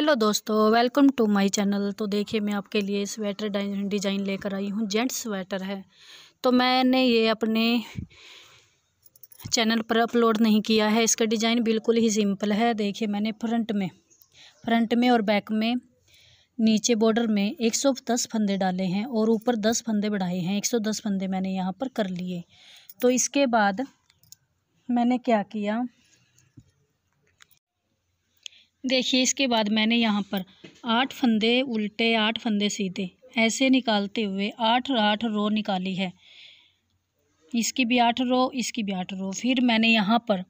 Hello दोस्तों, welcome to my channel. तो देखिए, मैं आपके लिए स्वेटर डिज़ाइन लेकर आई हूँ। जेंट्स स्वेटर है। तो मैंने ये अपने चैनल पर अपलोड नहीं किया है। इसका डिज़ाइन बिल्कुल ही सिंपल है। देखिए, मैंने फ्रंट में और बैक में नीचे बॉर्डर में 110 फंदे डाले हैं और ऊपर 10 फंदे बढ़ाए हैं। 110 फंदे मैंने यहाँ पर कर लिए। तो इसके बाद मैंने क्या किया, देखिए, इसके बाद मैंने यहाँ पर 8 फंदे उल्टे 8 फंदे सीधे ऐसे निकालते हुए 8 रो निकाली है। इसकी भी 8 रो, इसकी भी 8 रो। फिर मैंने यहाँ पर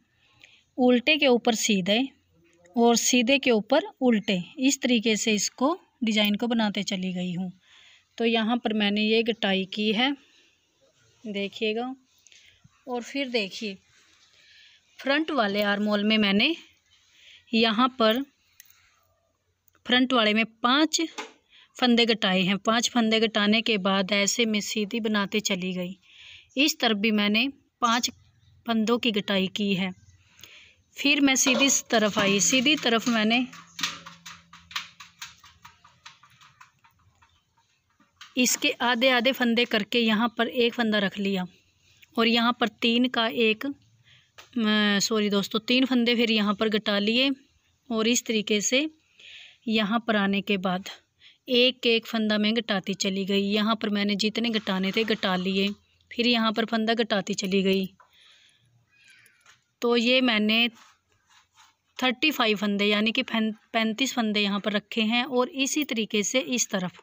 उल्टे के ऊपर सीधे और सीधे के ऊपर उल्टे, इस तरीके से इसको डिज़ाइन को बनाते चली गई हूँ। तो यहाँ पर मैंने ये गटाई की है, देखिएगा। और फिर देखिए, फ्रंट वाले आर्म होल में मैंने यहाँ पर फ्रंट वाले में 5 फंदे घटाए हैं। 5 फंदे घटाने के बाद ऐसे मैं सीधी बनाते चली गई। इस तरफ भी मैंने 5 फंदों की घटाई की है। फिर मैं सीधी तरफ आई। सीधी तरफ मैंने इसके आधे आधे फंदे करके यहाँ पर एक फंदा रख लिया और यहाँ पर 3 फंदे फिर यहाँ पर घटा लिए। और इस तरीके से यहाँ पर आने के बाद एक एक फंदा मैं घटाती चली गई। यहाँ पर मैंने जितने घटाने थे घटा लिए। फिर यहाँ पर फंदा घटाती चली गई। तो ये मैंने 35 फंदे यानी कि 35 फंदे यहाँ पर रखे हैं। और इसी तरीके से इस तरफ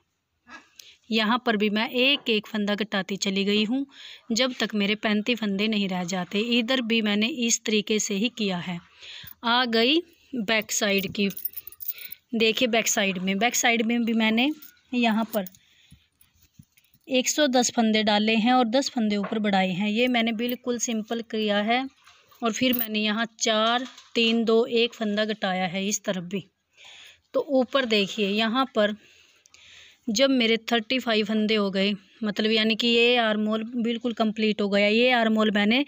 यहाँ पर भी मैं एक एक फंदा घटाती चली गई हूँ जब तक मेरे 35 फंदे नहीं रह जाते। इधर भी मैंने इस तरीके से ही किया है। आ गई बैक साइड की। देखिए, बैक साइड में भी मैंने यहाँ पर 110 फंदे डाले हैं और 10 फंदे ऊपर बढ़ाए हैं। ये मैंने बिल्कुल सिंपल किया है। और फिर मैंने यहाँ 4 3 2 1 फंदा घटाया है इस तरफ भी। तो ऊपर देखिए, यहाँ पर जब मेरे 35 फंदे हो गए, मतलब यानी कि ये आर्म होल बिल्कुल कंप्लीट हो गया। ये आर्म होल मैंने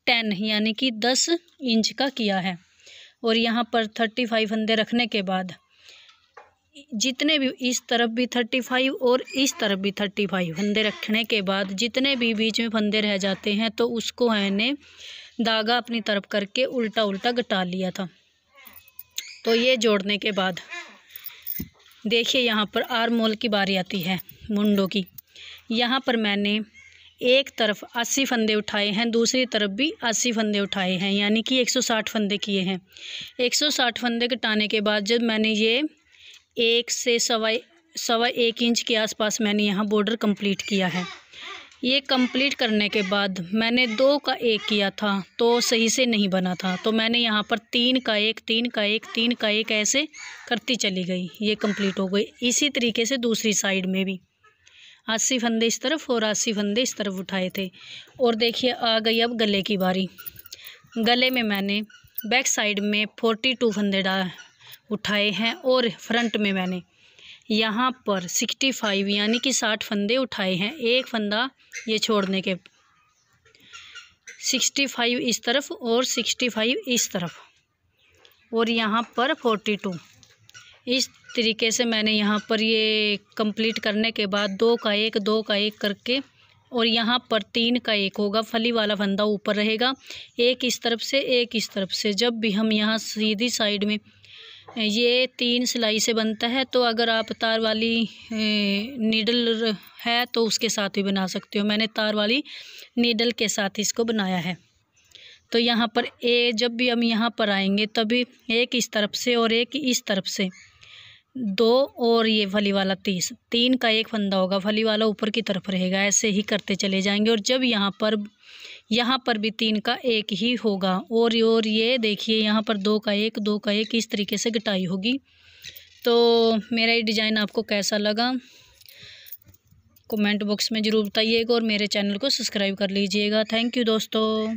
10 यानी कि 10 इंच का किया है। और यहाँ पर 35 फंदे रखने के बाद जितने भी इस तरफ भी 35 और इस तरफ भी 35 फंदे रखने के बाद जितने भी बीच में फंदे रह जाते हैं तो उसको मैंने धागा अपनी तरफ करके उल्टा उल्टा घटा लिया था। तो ये जोड़ने के बाद देखिए, यहाँ पर आर्म होल की बारी आती है मुंडों की। यहाँ पर मैंने एक तरफ 80 फंदे उठाए हैं, दूसरी तरफ भी 80 फंदे उठाए हैं, यानी कि 160 फंदे किए हैं। 160 फंदे घटाने के बाद जब मैंने ये 1 से सवा 1 इंच के आसपास मैंने यहाँ बॉर्डर कंप्लीट किया है। ये कंप्लीट करने के बाद मैंने 2 का 1 किया था तो सही से नहीं बना था। तो मैंने यहाँ पर 3 का 1 3 का 1 3 का 1 ऐसे करती चली गई। ये कंप्लीट हो गई। इसी तरीके से दूसरी साइड में भी 80 फंदे इस तरफ और 80 फंदे इस तरफ उठाए थे। और देखिए, आ गई अब गले की बारी। गले में मैंने बैक साइड में 42 फंदे उठाए हैं और फ्रंट में मैंने यहाँ पर 65 यानी कि 60 फंदे उठाए हैं। एक फंदा ये छोड़ने के 65 इस तरफ और 65 इस तरफ और यहाँ पर 42। इस तरीके से मैंने यहाँ पर ये कंप्लीट करने के बाद 2 का 1 करके और यहाँ पर 3 का 1 होगा। फली वाला फंदा ऊपर रहेगा, एक इस तरफ से एक इस तरफ से। जब भी हम यहाँ सीधी साइड में ये 3 सिलाई से बनता है, तो अगर आप तार वाली नीडल है तो उसके साथ भी बना सकते हो। मैंने तार वाली नीडल के साथ इसको बनाया है। तो यहाँ पर जब भी हम यहाँ पर आएंगे तभी एक इस तरफ से और एक इस तरफ से 2 और ये फली वाला 3 का 1 फंदा होगा। फली वाला ऊपर की तरफ रहेगा। ऐसे ही करते चले जाएंगे। और जब यहाँ पर भी 3 का 1 ही होगा। और ये देखिए, यहाँ पर 2 का 1 इस तरीके से घटाई होगी। तो मेरा ये डिज़ाइन आपको कैसा लगा कमेंट बॉक्स में ज़रूर बताइएगा और मेरे चैनल को सब्सक्राइब कर लीजिएगा। थैंक यू दोस्तों।